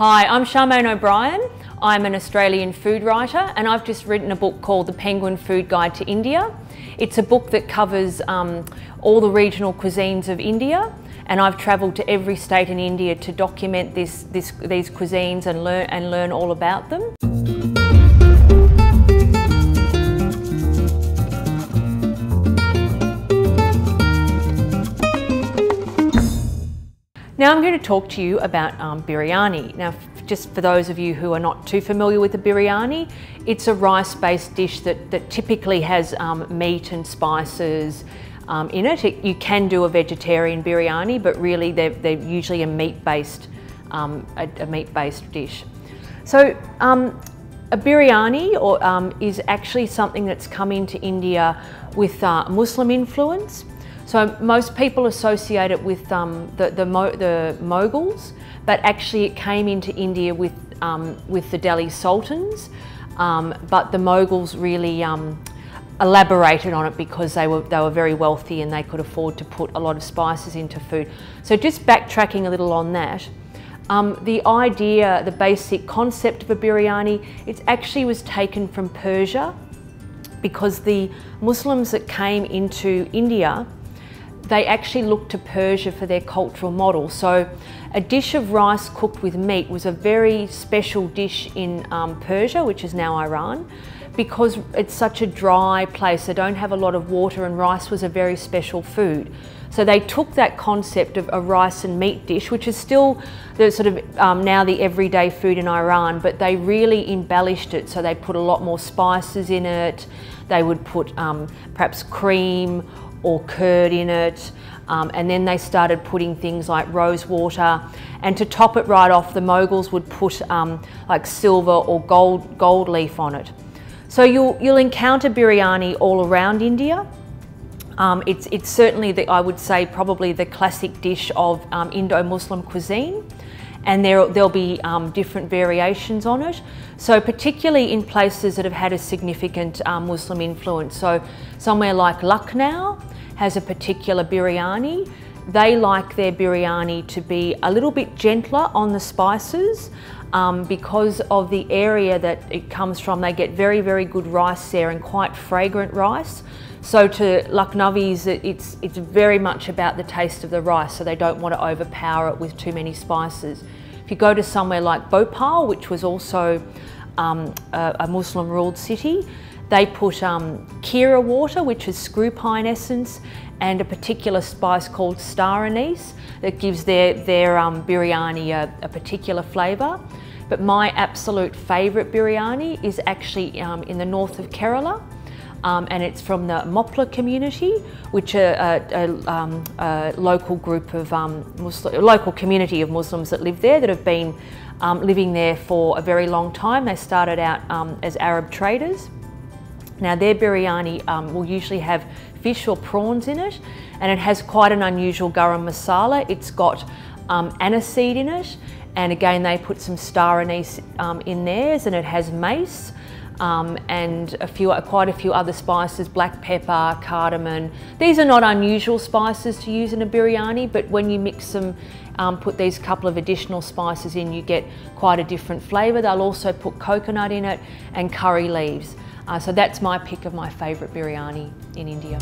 Hi, I'm Charmine O'Brien. I'm an Australian food writer and I've just written a book called The Penguin Food Guide to India. It's a book that covers all the regional cuisines of India, and I've travelled to every state in India to document these cuisines and learn all about them. Now I'm going to talk to you about biryani. Now, just for those of you who are not too familiar with the biryani, it's a rice-based dish that typically has meat and spices in it. You can do a vegetarian biryani, but really they're usually a meat-based dish. So a biryani is actually something that's come into India with Muslim influence. So most people associate it with the Mughals, but actually it came into India with the Delhi sultans. But the Mughals really elaborated on it because they were very wealthy and they could afford to put a lot of spices into food. So just backtracking a little on that, the idea, the basic concept of a biryani, it actually was taken from Persia, because the Muslims that came into India, they actually looked to Persia for their cultural model. So a dish of rice cooked with meat was a very special dish in Persia, which is now Iran, because it's such a dry place. They don't have a lot of water, and rice was a very special food. So they took that concept of a rice and meat dish, which is still the sort of now the everyday food in Iran, but they really embellished it. So they put a lot more spices in it. They would put perhaps cream or curd in it, and then they started putting things like rose water, and to top it right off, the Mughals would put like silver or gold leaf on it. So you'll encounter biryani all around India. It's certainly I would say probably the classic dish of Indo-Muslim cuisine, and there'll be different variations on it. So particularly in places that have had a significant Muslim influence. So somewhere like Lucknow has a particular biryani. They like their biryani to be a little bit gentler on the spices because of the area that it comes from. They get very, very good rice there, and quite fragrant rice. So to Lucknowis, it's very much about the taste of the rice, so they don't want to overpower it with too many spices. If you go to somewhere like Bhopal, which was also a Muslim-ruled city, they put kira water, which is screw pine essence, and a particular spice called star anise that gives their biryani a particular flavour. But my absolute favourite biryani is actually in the north of Kerala. And it's from the Mopla community, which are a local group of local community of Muslims that live there, that have been living there for a very long time. They started out as Arab traders. Now their biryani will usually have fish or prawns in it, and it has quite an unusual garam masala. It's got aniseed in it, and again they put some star anise in theirs, and it has mace. And quite a few other spices, black pepper, cardamom. These are not unusual spices to use in a biryani, but when you mix them, put these couple of additional spices in, you get quite a different flavour. They'll also put coconut in it and curry leaves. So that's my pick of my favourite biryani in India.